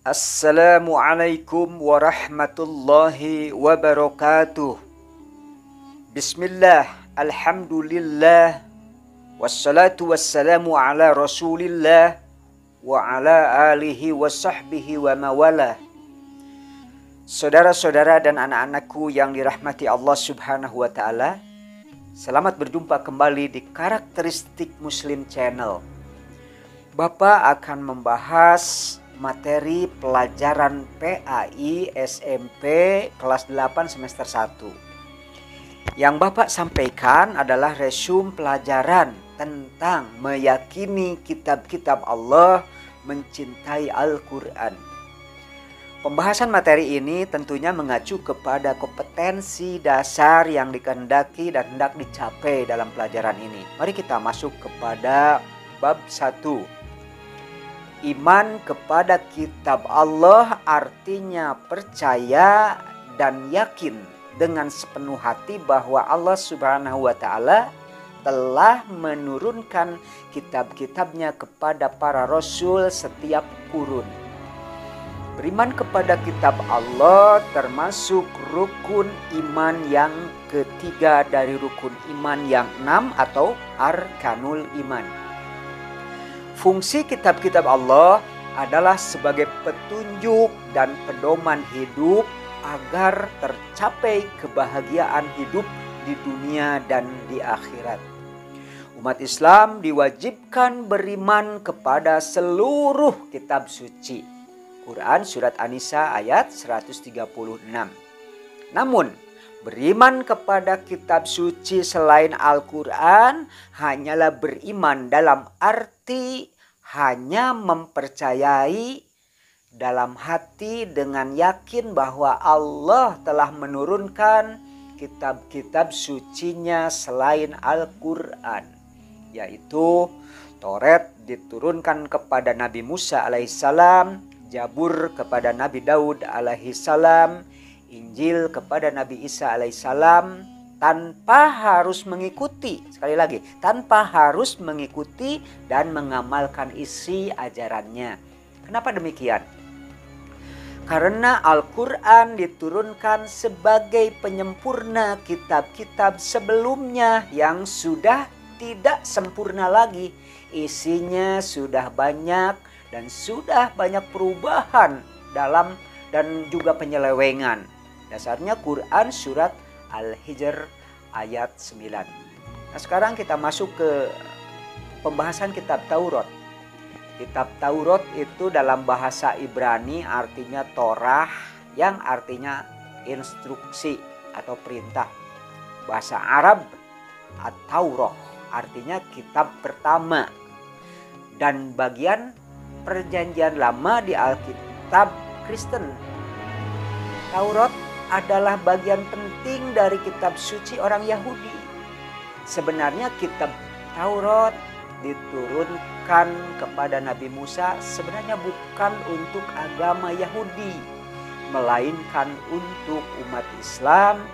Assalamualaikum warahmatullahi wabarakatuh. Bismillah, alhamdulillah, wassalatu wassalamu ala rasulillah wa ala alihi wa sahbihi wa mawalah. Saudara-saudara dan anak-anakku yang dirahmati Allah subhanahu wa ta'ala, selamat berjumpa kembali di Karakteristik Muslim Channel. Bapak akan membahas materi pelajaran PAI SMP kelas 8 semester 1. Yang Bapak sampaikan adalah resume pelajaran tentang meyakini kitab-kitab Allah, mencintai Al-Quran. Pembahasan materi ini tentunya mengacu kepada kompetensi dasar yang dikehendaki dan hendak dicapai dalam pelajaran ini. Mari kita masuk kepada bab 1. Iman kepada kitab Allah artinya percaya dan yakin dengan sepenuh hati bahwa Allah subhanahu wa ta'ala telah menurunkan kitab-kitabnya kepada para rasul setiap kurun. Beriman kepada kitab Allah termasuk rukun iman yang ketiga dari rukun iman yang 6 atau arkanul iman. Fungsi kitab-kitab Allah adalah sebagai petunjuk dan pedoman hidup agar tercapai kebahagiaan hidup di dunia dan di akhirat. Umat Islam diwajibkan beriman kepada seluruh kitab suci. Quran Surat An-Nisa ayat 136. Namun, beriman kepada kitab suci selain Al-Quran hanyalah beriman dalam arti hanya mempercayai dalam hati dengan yakin bahwa Allah telah menurunkan kitab-kitab sucinya selain Al-Quran, yaitu Taurat diturunkan kepada Nabi Musa alaihissalam, Zabur kepada Nabi Daud alaihissalam, Injil kepada Nabi Isa alaihissalam, tanpa harus mengikuti, sekali lagi, tanpa harus mengikuti dan mengamalkan isi ajarannya. Kenapa demikian? Karena Al-Quran diturunkan sebagai penyempurna kitab-kitab sebelumnya yang sudah tidak sempurna lagi. Isinya sudah banyak dan sudah banyak perubahan dalam dan juga penyelewengan. Dasarnya Quran surat Al-Hijr ayat 9. Nah, sekarang kita masuk ke pembahasan kitab Taurat. Kitab Taurat itu dalam bahasa Ibrani artinya Torah, yang artinya instruksi atau perintah. Bahasa Arab At-Taurah artinya kitab pertama. Dan bagian perjanjian lama di Alkitab Kristen. Taurat adalah bagian penting dari kitab suci orang Yahudi. Sebenarnya kitab Taurat diturunkan kepada Nabi Musa sebenarnya bukan untuk agama Yahudi, melainkan untuk umat Islam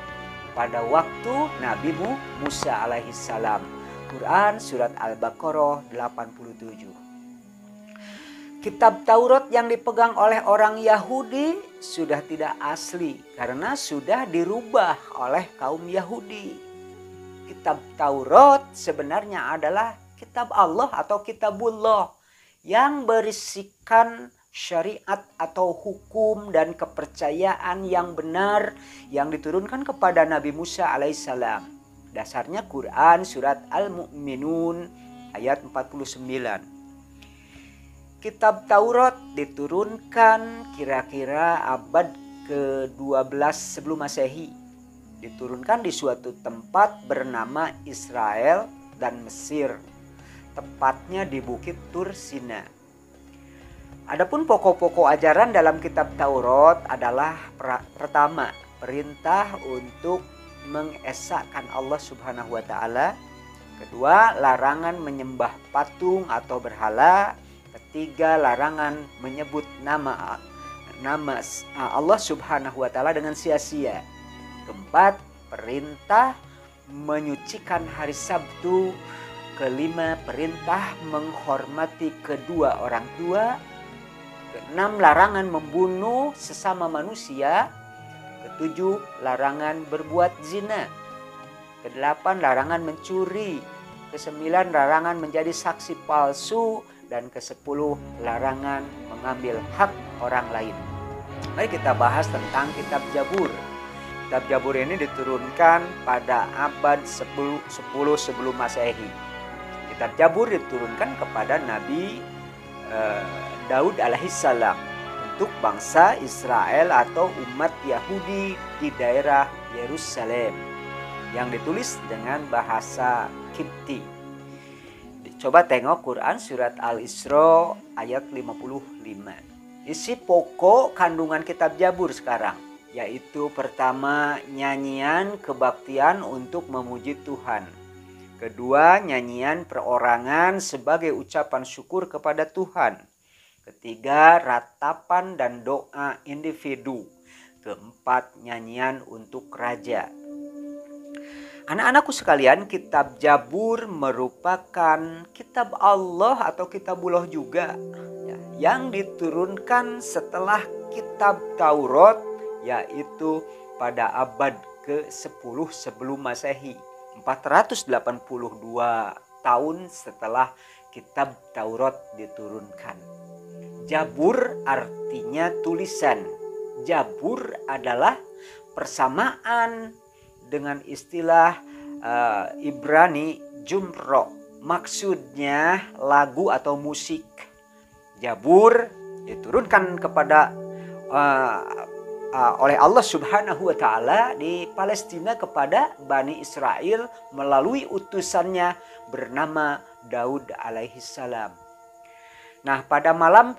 pada waktu Nabi Musa alaihissalam. Quran Surat Al-Baqarah 87. Kitab Taurat yang dipegang oleh orang Yahudi sudah tidak asli karena sudah dirubah oleh kaum Yahudi. Kitab Taurat sebenarnya adalah kitab Allah atau kitabullah yang berisikan syariat atau hukum dan kepercayaan yang benar yang diturunkan kepada Nabi Musa alaihissalam. Dasarnya Quran Surat Al-Mu'minun ayat 49. Kitab Taurat diturunkan kira-kira abad ke-12 sebelum Masehi. Diturunkan di suatu tempat bernama Israel dan Mesir, tepatnya di Bukit Tur Sina. Adapun pokok-pokok ajaran dalam kitab Taurat adalah pertama, perintah untuk mengesahkan Allah Subhanahu wa taala. Kedua, larangan menyembah patung atau berhala. Ketiga, larangan menyebut nama Allah Subhanahu wa taala dengan sia-sia. Keempat, perintah menyucikan hari Sabtu. Kelima, perintah menghormati kedua orang tua. Keenam, larangan membunuh sesama manusia. Ketujuh, larangan berbuat zina. Kedelapan, larangan mencuri. Kesembilan, larangan menjadi saksi palsu. Dan kesepuluh, larangan mengambil hak orang lain. Mari kita bahas tentang kitab Jabur. Kitab Jabur ini diturunkan pada abad 10 sebelum Masehi. Kitab Jabur diturunkan kepada Nabi Daud alaihissalam untuk bangsa Israel atau umat Yahudi di daerah Yerusalem yang ditulis dengan bahasa Kipti. Coba tengok Quran surat Al-Isra ayat 55. Isi pokok kandungan kitab Jabur sekarang, yaitu pertama, nyanyian kebaktian untuk memuji Tuhan. Kedua, nyanyian perorangan sebagai ucapan syukur kepada Tuhan. Ketiga, ratapan dan doa individu. Keempat, nyanyian untuk raja. Anak-anakku sekalian, kitab Jabur merupakan kitab Allah atau kitabullah juga, yang diturunkan setelah kitab Taurat, yaitu pada abad ke-10 sebelum Masehi, 482 tahun setelah kitab Taurat diturunkan. Jabur artinya tulisan. Jabur adalah persamaan dengan istilah Ibrani jumro. Maksudnya lagu atau musik. Jabur diturunkan kepada oleh Allah Subhanahu wa Ta'ala di Palestina kepada Bani Israel melalui utusannya bernama Daud alaihissalam. Nah, pada malam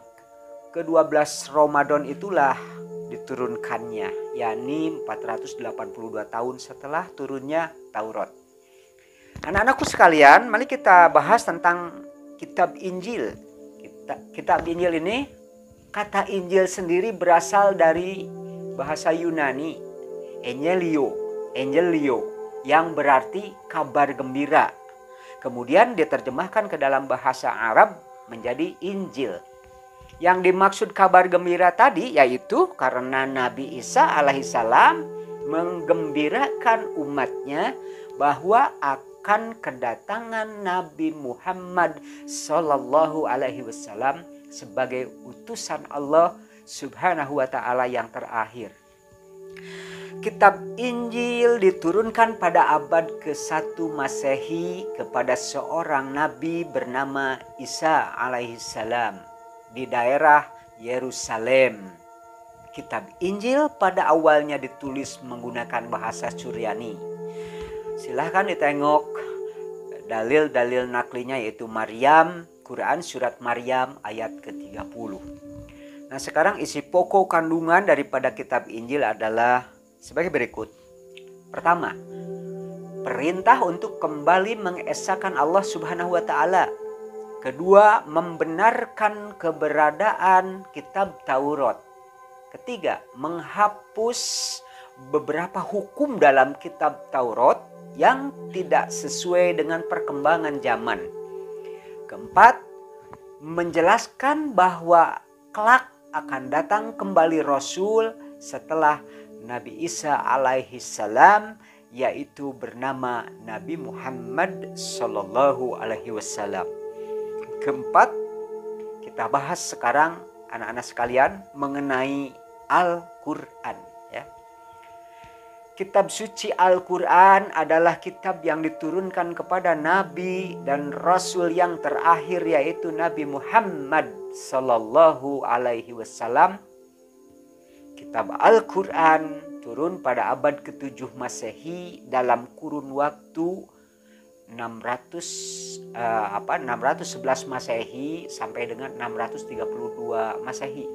ke-12 Ramadan itulah diturunkannya, yakni 482 tahun setelah turunnya Taurat. Anak-anakku sekalian, mari kita bahas tentang kitab Injil. Kitab Injil ini, kata Injil sendiri berasal dari bahasa Yunani, Angelio, yang berarti kabar gembira. Kemudian diterjemahkan ke dalam bahasa Arab menjadi Injil. Yang dimaksud kabar gembira tadi yaitu karena Nabi Isa alaihissalam menggembirakan umatnya bahwa akan kedatangan Nabi Muhammad sallallahu alaihi wasallam sebagai utusan Allah Subhanahu wa Ta'ala yang terakhir. Kitab Injil diturunkan pada abad ke-1 Masehi kepada seorang nabi bernama Isa alaihissalam di daerah Yerusalem. Kitab Injil pada awalnya ditulis menggunakan bahasa Suryani. Silahkan ditengok dalil-dalil naklinya, yaitu Maryam, Quran surat Maryam ayat ke-30. Nah, sekarang isi pokok kandungan daripada kitab Injil adalah sebagai berikut. Pertama, perintah untuk kembali mengesahkan Allah Subhanahu wa Ta'ala. Kedua, membenarkan keberadaan kitab Taurat. Ketiga, menghapus beberapa hukum dalam kitab Taurat yang tidak sesuai dengan perkembangan zaman. Keempat, menjelaskan bahwa kelak akan datang kembali Rasul setelah Nabi Isa alaihissalam, yaitu bernama Nabi Muhammad sallallahu alaihi wasallam. Keempat, kita bahas sekarang anak-anak sekalian mengenai Al-Quran. Ya. Kitab suci Al-Quran adalah kitab yang diturunkan kepada Nabi dan Rasul yang terakhir, yaitu Nabi Muhammad sallallahu alaihi wasallam. Kitab Al-Quran turun pada abad ke-7 Masehi dalam kurun waktu 611 Masehi sampai dengan 632 Masehi.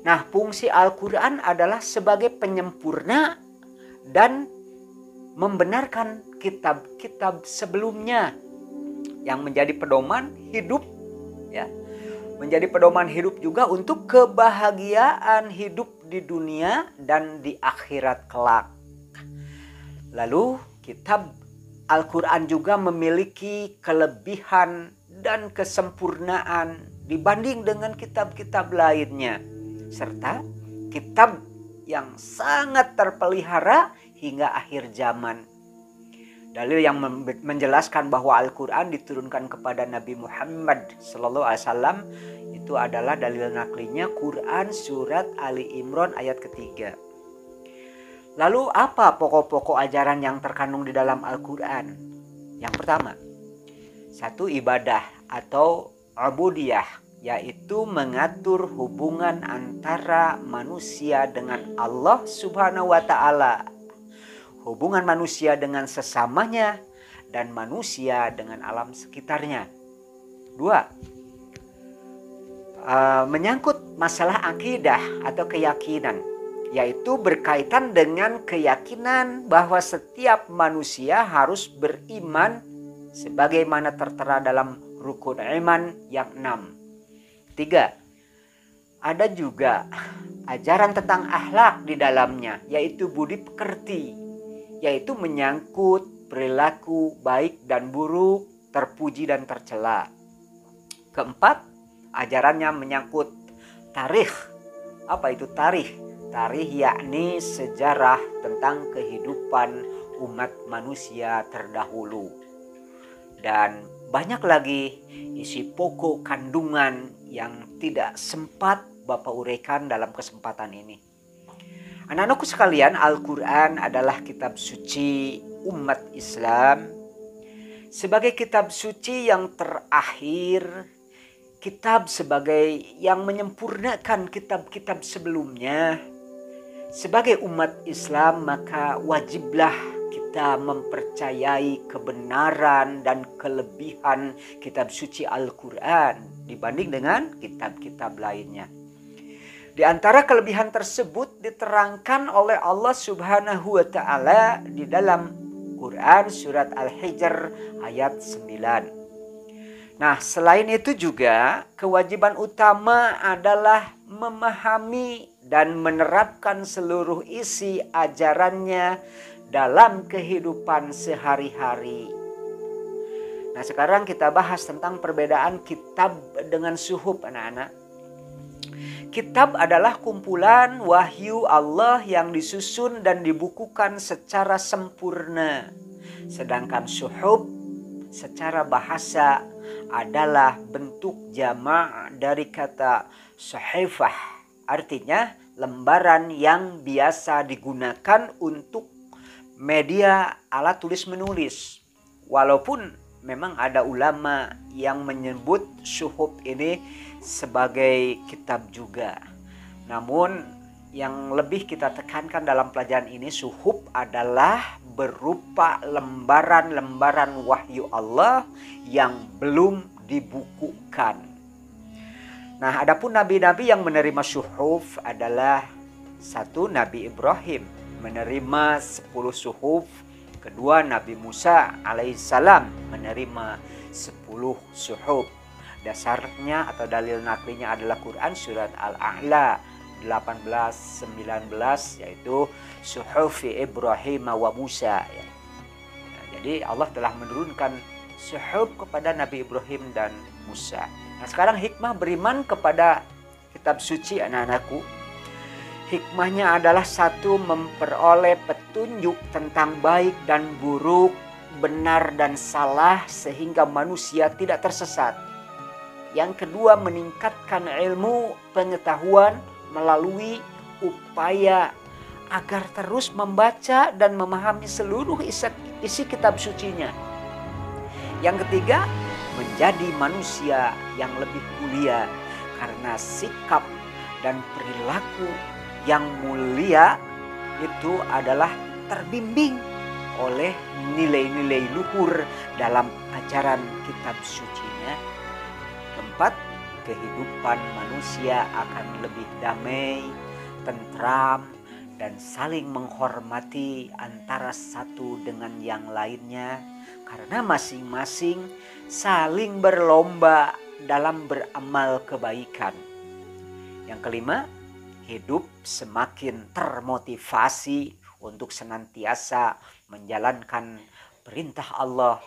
Nah, fungsi Al-Quran adalah sebagai penyempurna dan membenarkan kitab-kitab sebelumnya yang menjadi pedoman hidup, ya. Menjadi pedoman hidup juga untuk kebahagiaan hidup di dunia dan di akhirat kelak. Lalu kitab Al-Quran juga memiliki kelebihan dan kesempurnaan dibanding dengan kitab-kitab lainnya, serta kitab yang sangat terpelihara hingga akhir zaman. Dalil yang menjelaskan bahwa Al-Quran diturunkan kepada Nabi Muhammad SAW itu adalah dalil naklinya Quran surat Ali Imran ayat ketiga. Lalu apa pokok-pokok ajaran yang terkandung di dalam Al-Quran? Yang pertama, satu, ibadah atau ubudiyah, yaitu mengatur hubungan antara manusia dengan Allah Subhanahu wa Ta'ala, hubungan manusia dengan sesamanya, dan manusia dengan alam sekitarnya. Dua, menyangkut masalah akidah atau keyakinan, yaitu berkaitan dengan keyakinan bahwa setiap manusia harus beriman sebagaimana tertera dalam rukun iman yang 6. 3. Ada juga ajaran tentang akhlak di dalamnya, yaitu budi pekerti, yaitu menyangkut perilaku baik dan buruk, terpuji dan tercela. Keempat, ajarannya menyangkut tarikh. Apa itu tarikh? Tarikh yakni sejarah tentang kehidupan umat manusia terdahulu. Dan banyak lagi isi pokok kandungan yang tidak sempat Bapak uraikan dalam kesempatan ini. Anak-anakku sekalian, Al-Quran adalah kitab suci umat Islam. Sebagai kitab suci yang terakhir, kitab sebagai yang menyempurnakan kitab-kitab sebelumnya. Sebagai umat Islam, maka wajiblah kita mempercayai kebenaran dan kelebihan kitab suci Al-Quran dibanding dengan kitab-kitab lainnya. Di antara kelebihan tersebut diterangkan oleh Allah Subhanahu wa Ta'ala di dalam Quran surat Al-Hijr ayat 9. Nah, selain itu juga kewajiban utama adalah memahami dan menerapkan seluruh isi ajarannya dalam kehidupan sehari-hari. Nah, sekarang kita bahas tentang perbedaan kitab dengan suhuf, anak-anak. Kitab adalah kumpulan wahyu Allah yang disusun dan dibukukan secara sempurna. Sedangkan suhuf secara bahasa adalah bentuk jamak dari kata sahifah. Artinya lembaran yang biasa digunakan untuk media alat tulis menulis. Walaupun memang ada ulama yang menyebut suhuf ini sebagai kitab juga. Namun yang lebih kita tekankan dalam pelajaran ini, suhuf adalah berupa lembaran-lembaran wahyu Allah yang belum dibukukan. Nah, adapun nabi-nabi yang menerima suhuf adalah satu, Nabi Ibrahim menerima 10 suhuf. Kedua, Nabi Musa alaihissalam menerima 10 suhuf. Dasarnya atau dalil naklinya adalah Quran surat Al-A'la 18-19, yaitu suhufi Ibrahim wa Musa. Nah, jadi Allah telah menurunkan suhuf kepada Nabi Ibrahim dan Musa. Nah, sekarang hikmah beriman kepada kitab suci, anak-anakku. Hikmahnya adalah satu, memperoleh petunjuk tentang baik dan buruk, benar dan salah sehingga manusia tidak tersesat. Yang kedua, meningkatkan ilmu pengetahuan melalui upaya agar terus membaca dan memahami seluruh isi kitab sucinya. Yang ketiga, menjadi manusia yang lebih mulia karena sikap dan perilaku yang mulia itu adalah terbimbing oleh nilai-nilai luhur dalam ajaran kitab sucinya. Keempat, kehidupan manusia akan lebih damai, tentram, dan saling menghormati antara satu dengan yang lainnya karena masing-masing saling berlomba dalam beramal kebaikan. Yang kelima, hidup semakin termotivasi untuk senantiasa menjalankan perintah Allah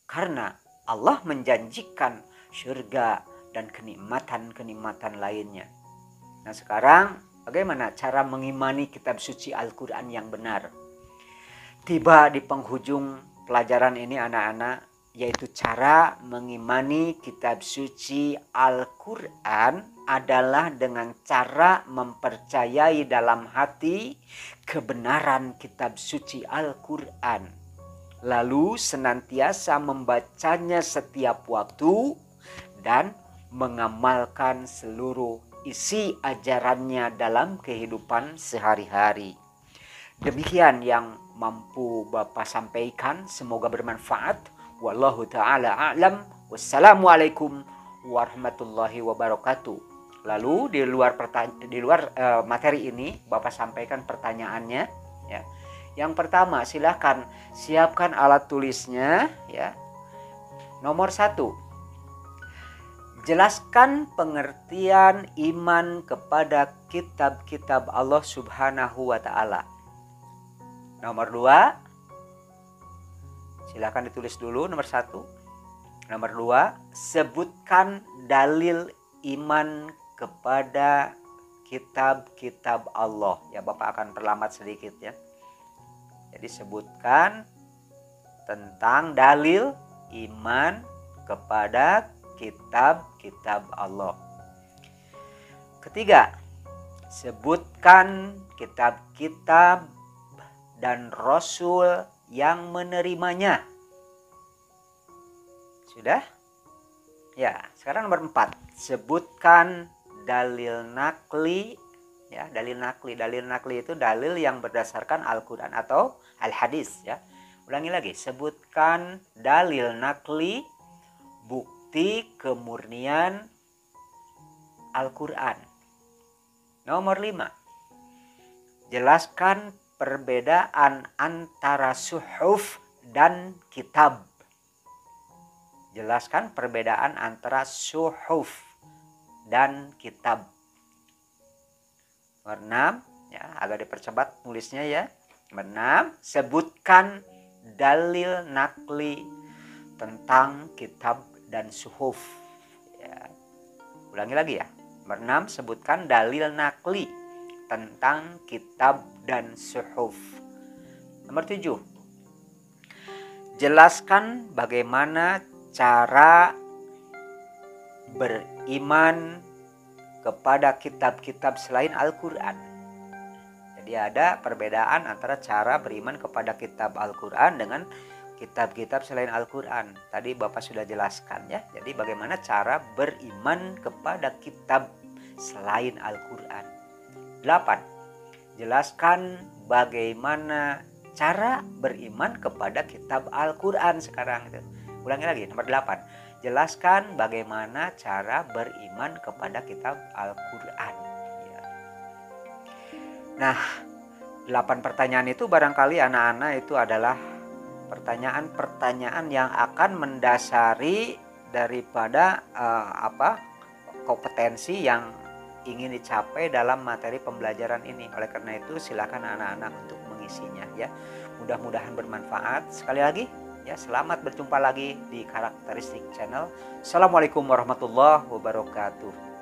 karena Allah menjanjikan surga dan kenikmatan-kenikmatan lainnya. Nah sekarang bagaimana cara mengimani kitab suci Al-Quran yang benar? Tiba di penghujung pelajaran ini anak-anak, yaitu cara mengimani kitab suci Al-Quran adalah dengan cara mempercayai dalam hati kebenaran kitab suci Al-Quran. Lalu senantiasa membacanya setiap waktu dan mengamalkan seluruh isi ajarannya dalam kehidupan sehari-hari. Demikian yang mampu Bapak sampaikan, semoga bermanfaat. Wallahu ta'ala a'lam. Wassalamualaikum warahmatullahi wabarakatuh. Lalu di luar materi ini Bapak sampaikan pertanyaannya ya. Yang pertama, silahkan siapkan alat tulisnya ya. Nomor 1. Jelaskan pengertian iman kepada kitab-kitab Allah Subhanahu wa taala. Nomor 2, silakan ditulis dulu nomor 1. Nomor 2, sebutkan dalil iman kepada kitab-kitab Allah. Ya, Bapak akan perlambat sedikit ya. Jadi sebutkan tentang dalil iman kepada kitab-kitab Allah. Ketiga, sebutkan kitab-kitab dan Rasul yang menerimanya. Sudah? Ya, sekarang nomor 4. Sebutkan dalil nakli. Ya, dalil nakli. Dalil nakli itu dalil yang berdasarkan Al-Quran atau Al-Hadis. Ya. Ulangi lagi. Sebutkan dalil nakli, bukti kemurnian Al-Quran. Nomor 5. Jelaskan perbedaan antara suhuf dan kitab. Jelaskan perbedaan antara suhuf dan kitab. Nomor 6, ya, agak dipercepat nulisnya ya. Nomor 6, sebutkan dalil nakli tentang kitab dan suhuf. Ya. Ulangi lagi ya. Nomor 6, sebutkan dalil nakli tentang kitab dan suhuf. Nomor 7, jelaskan bagaimana cara beriman kepada kitab-kitab selain Al-Quran. Jadi ada perbedaan antara cara beriman kepada kitab Al-Quran dengan kitab-kitab selain Al-Quran. Tadi Bapak sudah jelaskan ya. Jadi bagaimana cara beriman kepada kitab selain Al-Quran. 8. Jelaskan bagaimana cara beriman kepada kitab Al-Quran sekarang. Ulangi lagi, nomor 8. Jelaskan bagaimana cara beriman kepada kitab Al-Quran. Ya. Nah, 8 pertanyaan itu barangkali anak-anak itu adalah pertanyaan-pertanyaan yang akan mendasari daripada kompetensi yang ingin dicapai dalam materi pembelajaran ini. Oleh karena itu silakan anak-anak untuk mengisinya ya. Mudah-mudahan bermanfaat. Sekali lagi ya, selamat berjumpa lagi di Karakteristik Channel. Assalamualaikum warahmatullahi wabarakatuh.